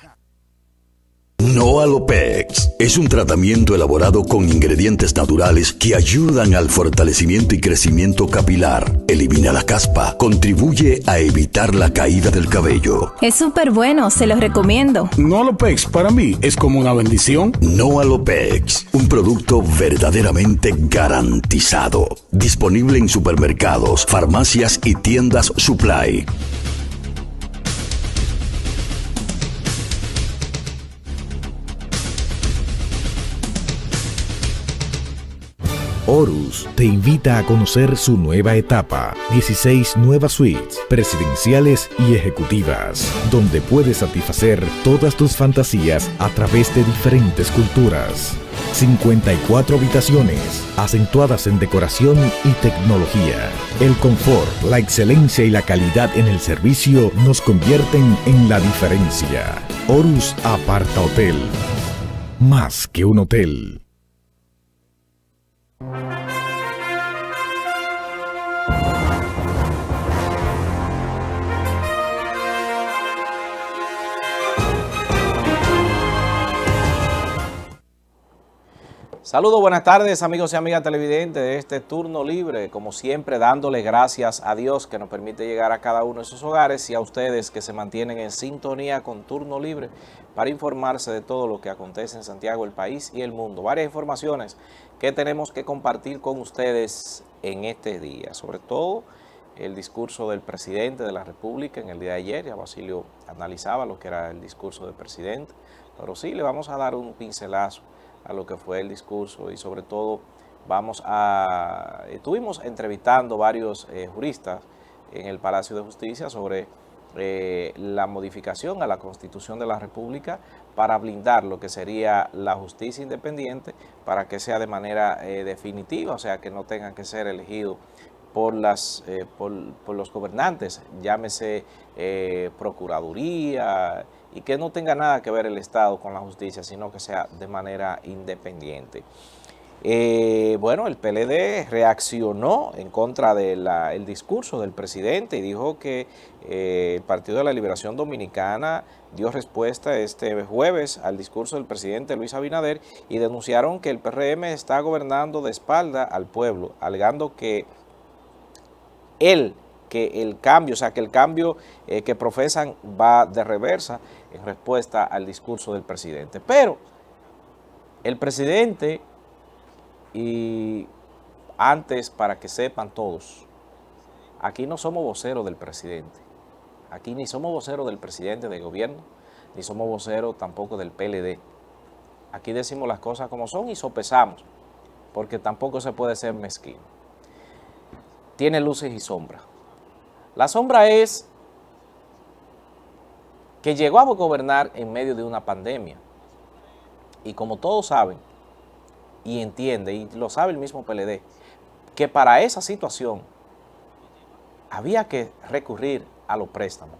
Noalopex es un tratamiento elaborado con ingredientes naturales que ayudan al fortalecimiento y crecimiento capilar, elimina la caspa, contribuye a evitar la caída del cabello. Es súper bueno, se los recomiendo. Noalopex para mí es como una bendición. Noalopex, un producto verdaderamente garantizado. Disponible en supermercados, farmacias y tiendas Supply. Horus te invita a conocer su nueva etapa, 16 nuevas suites presidenciales y ejecutivas, donde puedes satisfacer todas tus fantasías a través de diferentes culturas. 54 habitaciones, acentuadas en decoración y tecnología. El confort, la excelencia y la calidad en el servicio nos convierten en la diferencia. Horus Aparta Hotel, más que un hotel. Saludos, buenas tardes amigos y amigas televidentes de este turno libre, como siempre dándole gracias a Dios que nos permite llegar a cada uno de sus hogares y a ustedes que se mantienen en sintonía con Turno Libre para informarse de todo lo que acontece en Santiago, el país y el mundo. Varias informaciones que tenemos que compartir con ustedes en este día, sobre todo el discurso del presidente de la República en el día de ayer. Ya Basilio analizaba lo que era el discurso del presidente, pero sí le vamos a dar un pincelazo a lo que fue el discurso y sobre todo estuvimos entrevistando varios juristas en el Palacio de Justicia sobre la modificación a la Constitución de la República para blindar lo que sería la justicia independiente para que sea de manera definitiva, o sea que no tengan que ser elegidos por los gobernantes, llámese Procuraduría, y que no tenga nada que ver el Estado con la justicia, sino que sea de manera independiente. Bueno, el PLD reaccionó en contra del discurso del presidente y dijo que el Partido de la Liberación Dominicana dio respuesta este jueves al discurso del presidente Luis Abinader y denunciaron que el PRM está gobernando de espalda al pueblo, alegando que el cambio que profesan va de reversa en respuesta al discurso del presidente. Pero el presidente, y antes para que sepan todos, aquí no somos voceros del presidente, aquí ni somos voceros del presidente del gobierno, ni somos voceros tampoco del PLD. Aquí decimos las cosas como son y sopesamos, porque tampoco se puede ser mezquino. Tiene luces y sombras. La sombra es que llegó a gobernar en medio de una pandemia. Y como todos saben, y entiende, y lo sabe el mismo PLD, que para esa situación había que recurrir a los préstamos.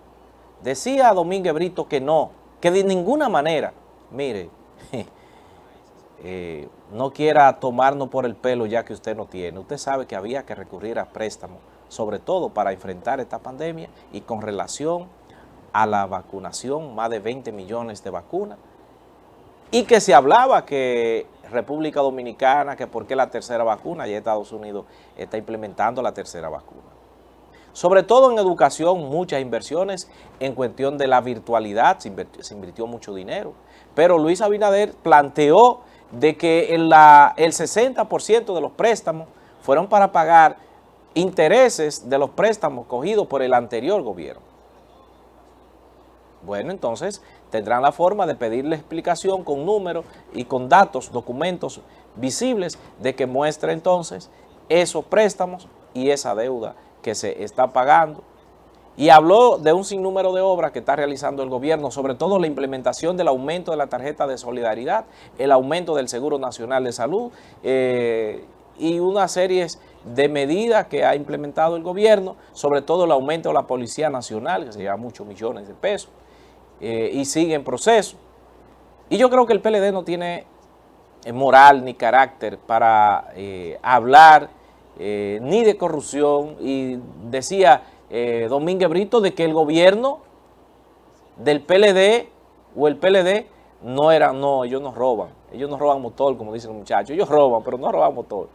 Decía Domínguez Brito que no, que de ninguna manera, mire, no quiera tomarnos por el pelo ya que usted no tiene. Usted sabe que había que recurrir a préstamos, sobre todo para enfrentar esta pandemia y con relación a la vacunación, más de 20 millones de vacunas, y que se hablaba que República Dominicana, que por qué la tercera vacuna, ya Estados Unidos está implementando la tercera vacuna. Sobre todo en educación, muchas inversiones en cuestión de la virtualidad, se invirtió mucho dinero, pero Luis Abinader planteó de que el 60% de los préstamos fueron para pagar intereses de los préstamos cogidos por el anterior gobierno. Bueno, entonces tendrán la forma de pedirle explicación con números y con datos, documentos visibles de que muestre entonces esos préstamos y esa deuda que se está pagando. Y habló de un sinnúmero de obras que está realizando el gobierno, sobre todo la implementación del aumento de la tarjeta de solidaridad, el aumento del Seguro Nacional de Salud y una serie de medidas que ha implementado el gobierno, sobre todo el aumento de la Policía Nacional, que se lleva muchos millones de pesos, y sigue en proceso. Y yo creo que el PLD no tiene moral ni carácter para hablar ni de corrupción, y decía Domínguez Brito de que el gobierno del PLD o el PLD ellos no roban motor, como dicen los muchachos, ellos roban, pero no roban motor.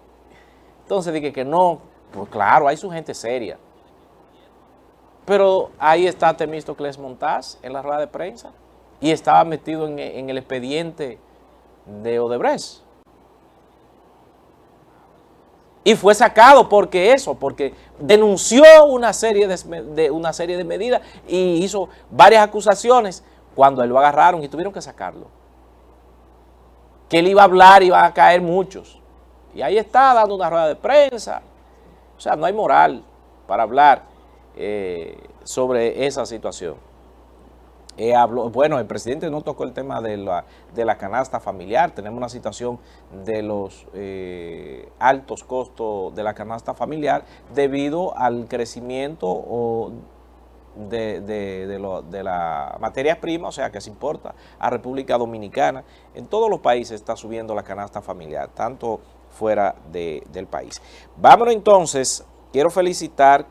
Entonces dije que no, pues claro, hay su gente seria. Pero ahí está Temístocles Montaz en la rueda de prensa y estaba metido en el expediente de Odebrecht. Y fue sacado porque denunció una serie de medidas y hizo varias acusaciones cuando él lo agarraron y tuvieron que sacarlo. Que él iba a hablar y iban a caer muchos. Y ahí está dando una rueda de prensa. O sea, no hay moral para hablar sobre esa situación. Bueno, el presidente no tocó el tema de la canasta familiar. Tenemos una situación de los altos costos de la canasta familiar debido al crecimiento de la materia prima, o sea, que se importa a República Dominicana. En todos los países está subiendo la canasta familiar, tanto fuera del país. Vámonos entonces, quiero felicitar,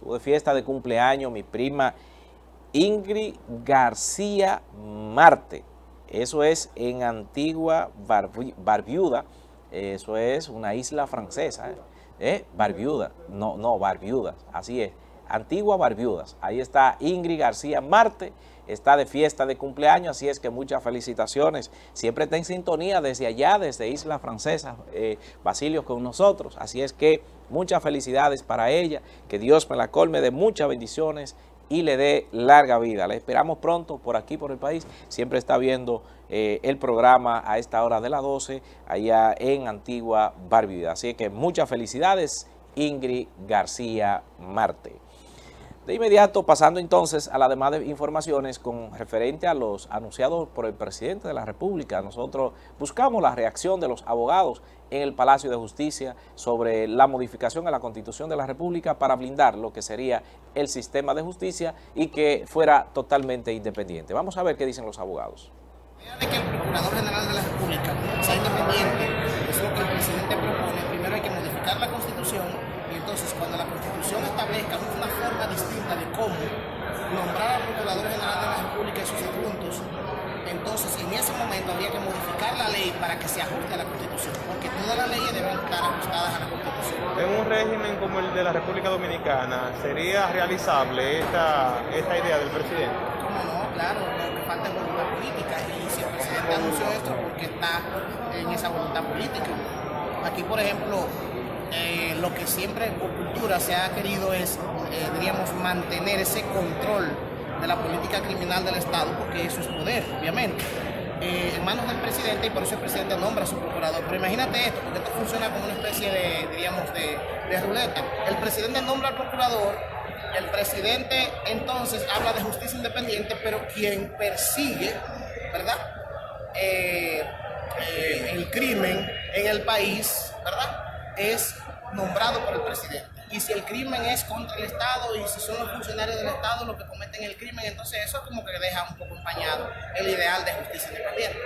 tuve fiesta de cumpleaños, mi prima Ingrid García Marte. Eso es en Antigua Barbuda, eso es una isla francesa, Barbuda, no, Barbudas, así es, Antigua Barbudas. Ahí está Ingrid García Marte, está de fiesta de cumpleaños, así es que muchas felicitaciones. Siempre está en sintonía desde allá, desde Isla Francesa, Basilio con nosotros. Así es que muchas felicidades para ella, que Dios me la colme de muchas bendiciones y le dé larga vida. La esperamos pronto por aquí, por el país. Siempre está viendo el programa a esta hora de las 12, allá en Antigua Barbuda. Así que muchas felicidades, Ingrid García Marte. De inmediato, pasando entonces a las demás informaciones con referente a los anunciados por el presidente de la República. Nosotros buscamos la reacción de los abogados en el Palacio de Justicia sobre la modificación a la Constitución de la República para blindar lo que sería el sistema de justicia y que fuera totalmente independiente. Vamos a ver qué dicen los abogados. La idea de que el Procurador General de la República sea independiente es lo que el presidente propone. Primero hay que modificar la Constitución y entonces cuando la Constitución establezca una forma distinta de cómo nombrar al Procurador General de la República y sus adjuntos, entonces en ese momento habría que modificar la ley para que se ajuste a la Constitución, porque todas las leyes deben estar ajustadas a la Constitución. En un régimen como el de la República Dominicana, ¿sería realizable esta idea del presidente? ¿Cómo no? Claro, lo que falta es voluntad política, y si el presidente anunció esto porque está en esa voluntad política. Aquí, por ejemplo, lo que siempre por cultura se ha querido es, diríamos, mantener ese control de la política criminal del Estado, porque eso es poder, obviamente, en manos del presidente, y por eso el presidente nombra a su procurador. Pero imagínate esto, porque esto funciona como una especie de, diríamos, de ruleta. El presidente nombra al procurador, el presidente entonces habla de justicia independiente, pero quien persigue, ¿verdad?, el crimen en el país, ¿verdad?, es nombrado por el presidente. Y si el crimen es contra el Estado y si son los funcionarios del Estado los que cometen el crimen, entonces eso es como que deja un poco empañado el ideal de justicia independiente.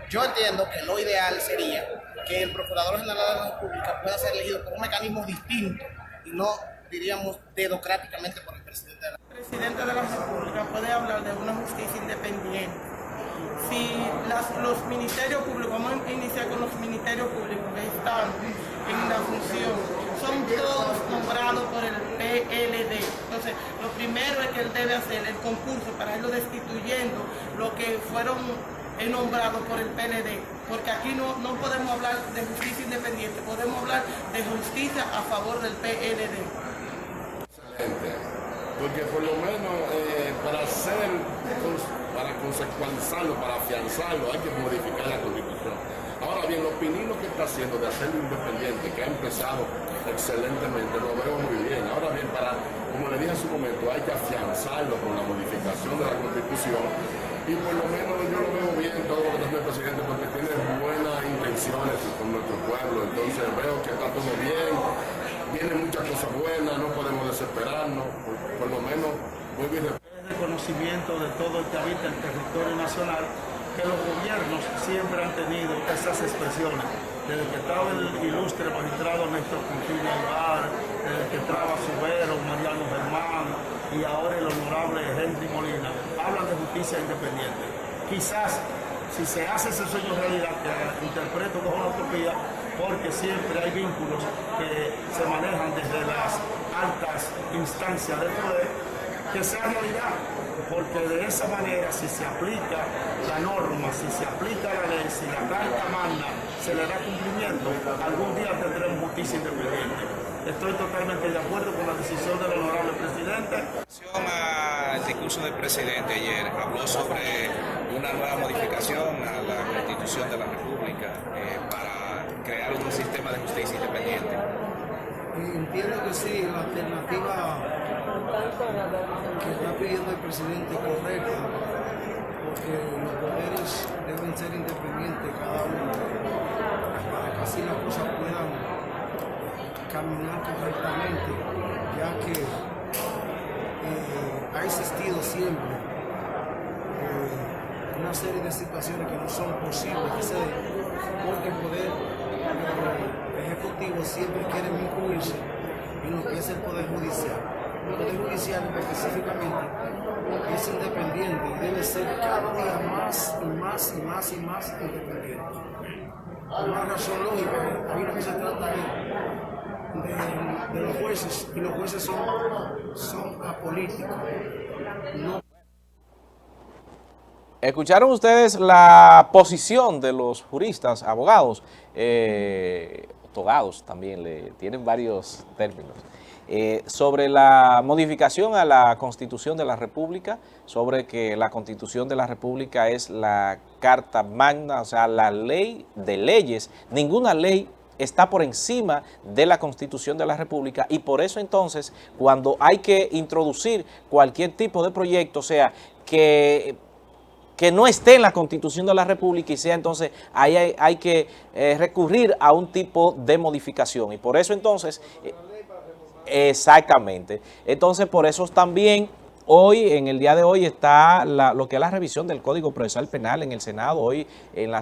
Yo entiendo que lo ideal sería que el Procurador General de la República pueda ser elegido por un mecanismo distinto y no, diríamos, dedocráticamente por el presidente de la República. El presidente de la República puede hablar de una justicia independiente. Si los ministerios públicos, vamos a iniciar con los ministerios públicos que están en la función, son todos nombrados por el PLD. Entonces, lo primero es que él debe hacer el concurso para irlo destituyendo lo que fueron nombrado por el PLD, porque aquí no podemos hablar de justicia independiente, podemos hablar de justicia a favor del PLD. Excelente, porque por lo menos para consecuenciarlo, para afianzarlo, hay que modificar la Constitución. Ahora bien, los pininos que está haciendo de hacerlo independiente, que ha empezado excelentemente, lo veo muy bien. Ahora bien, como le dije en su momento, hay que afianzarlo con la modificación de la Constitución. Y por lo menos yo lo veo bien todo lo que está haciendo el presidente, porque tiene buenas intenciones con nuestro pueblo. Entonces veo que está todo bien, vienen muchas cosas buenas, no podemos desesperarnos, por lo menos muy bien. Es reconocimiento de todo el que habita el territorio nacional, que los gobiernos siempre han tenido esas expresiones. Desde que estaba el ilustre magistrado Néstor Quintino Aybar, desde que estaba Subero, Mariano Germán y ahora el honorable Henry Molina, hablan de justicia independiente. Quizás si se hace ese sueño realidad, que interpreto como una utopía, porque siempre hay vínculos que se manejan desde las altas instancias del poder, que sea realidad. Porque de esa manera, si se aplica la norma, si se aplica la ley, si la carta magna se le da cumplimiento, algún día tendremos justicia independiente. Estoy totalmente de acuerdo con la decisión del honorable presidente. El discurso del presidente ayer habló sobre una nueva modificación a la Constitución de la República para crear un sistema de justicia independiente. Entiendo que sí, la alternativa que está pidiendo el presidente es correcta, porque los poderes deben ser independientes cada uno, para que así las cosas puedan caminar correctamente, ya que ha existido siempre una serie de situaciones que no son posibles que se den, porque el poder ejecutivo siempre quiere incluirse en lo que es el poder judicial. El poder judicial específicamente es independiente y debe ser cada día más y más y más y más independiente. Por una razón lógica, aquí lo que se trata de los jueces, y los jueces son apolíticos. No. Escucharon ustedes la posición de los juristas, abogados, togados también, tienen varios términos, sobre la modificación a la Constitución de la República, sobre que la Constitución de la República es la carta magna, o sea, la ley de leyes. Ninguna ley está por encima de la Constitución de la República, y por eso entonces cuando hay que introducir cualquier tipo de proyecto, o sea, que no esté en la Constitución de la República, y sea entonces ahí hay que recurrir a un tipo de modificación, y por eso entonces, exactamente, entonces por eso también hoy, en el día de hoy, está lo que es la revisión del Código Procesal Penal en el Senado, hoy en la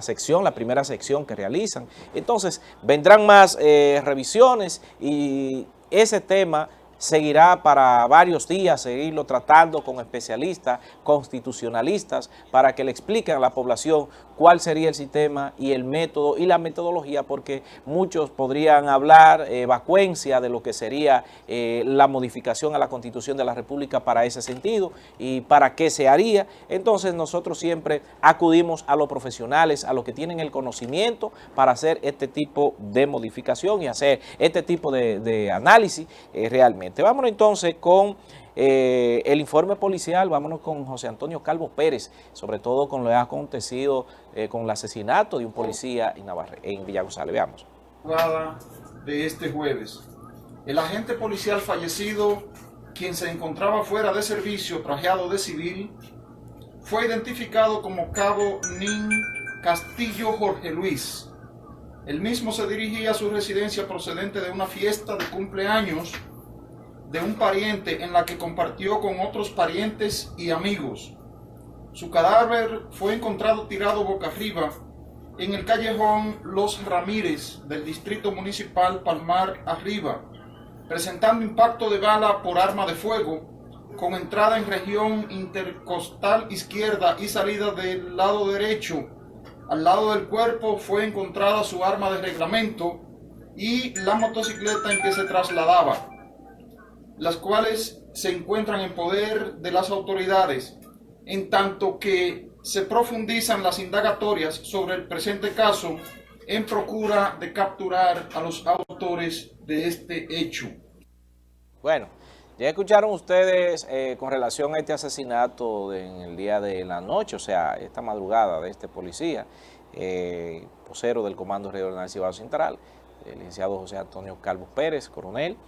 primera sección que realizan. Entonces vendrán más revisiones, y ese tema seguirá para varios días, seguirlo tratando con especialistas, constitucionalistas, para que le expliquen a la población cuál sería el sistema y el método y la metodología, porque muchos podrían hablar vacuencia de lo que sería la modificación a la Constitución de la República para ese sentido y para qué se haría. Entonces nosotros siempre acudimos a los profesionales, a los que tienen el conocimiento para hacer este tipo de modificación y hacer este tipo de análisis realmente. Vámonos entonces con el informe policial, vámonos con José Antonio Calvo Pérez, sobre todo con lo que ha acontecido con el asesinato de un policía en Villa González. Veamos. De este jueves, el agente policial fallecido, quien se encontraba fuera de servicio trajeado de civil, fue identificado como Cabo Nin Castillo Jorge Luis. El mismo se dirigía a su residencia procedente de una fiesta de cumpleaños de un pariente en la que compartió con otros parientes y amigos. Su cadáver fue encontrado tirado boca arriba en el callejón Los Ramírez del distrito municipal Palmar Arriba, presentando impacto de bala por arma de fuego, con entrada en región intercostal izquierda y salida del lado derecho. Al lado del cuerpo fue encontrada su arma de reglamento y la motocicleta en que se trasladaba, las cuales se encuentran en poder de las autoridades, en tanto que se profundizan las indagatorias sobre el presente caso en procura de capturar a los autores de este hecho. Bueno, ya escucharon ustedes con relación a este asesinato en el día de la noche, o sea, esta madrugada de este policía, vocero del Comando Regional Cibao Central, el licenciado José Antonio Calvo Pérez, coronel,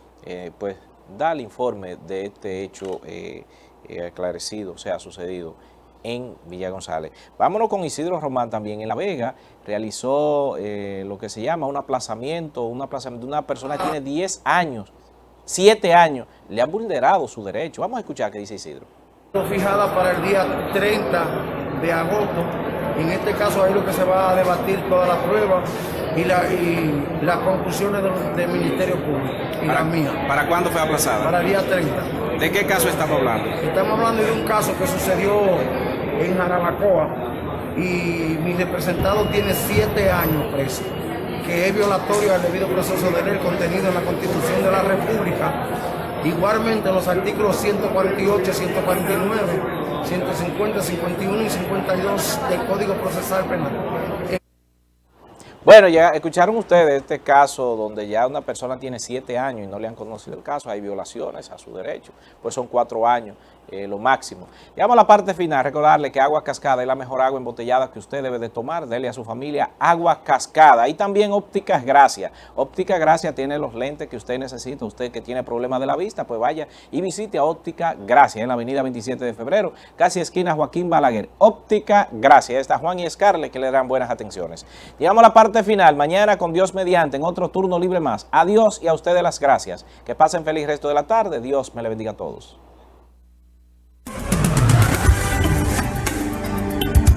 pues da el informe de este hecho esclarecido, o sea, sucedido en Villa González. Vámonos con Isidro Román también. En La Vega realizó lo que se llama un aplazamiento de una persona que tiene 10 años, 7 años, le han vulnerado su derecho. Vamos a escuchar qué dice Isidro. Fijada para el día 30 de agosto. En este caso ahí lo que se va a debatir todas las pruebas y las conclusiones del Ministerio Público y las mías. ¿Para cuándo fue aplazada? Para el día 30. ¿De qué caso estamos hablando? Estamos hablando de un caso que sucedió en Jarabacoa y mi representado tiene 7 años preso, que es violatorio al debido proceso de ley contenido en la Constitución de la República. Igualmente los artículos 148, 149, 150, 51 y 52 del Código Procesal Penal. Bueno, ya escucharon ustedes este caso donde ya una persona tiene 7 años y no le han conocido el caso, hay violaciones a su derecho, pues son 4 años lo máximo. Llegamos a la parte final, recordarle que Agua Cascada es la mejor agua embotellada que usted debe de tomar, dele a su familia Agua Cascada. Y también Ópticas Gracia. Óptica Gracia tiene los lentes que usted necesita, usted que tiene problemas de la vista, pues vaya y visite a Óptica Gracia en la avenida 27 de febrero, casi esquina Joaquín Balaguer. Óptica Gracia, está Juan y Scarlett que le dan buenas atenciones. Llegamos a la parte final, mañana con Dios mediante, en otro turno libre más. Adiós y a ustedes las gracias. Que pasen feliz resto de la tarde, Dios me le bendiga a todos.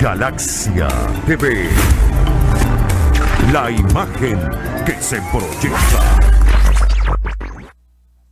Galaxia TV, la imagen que se proyecta.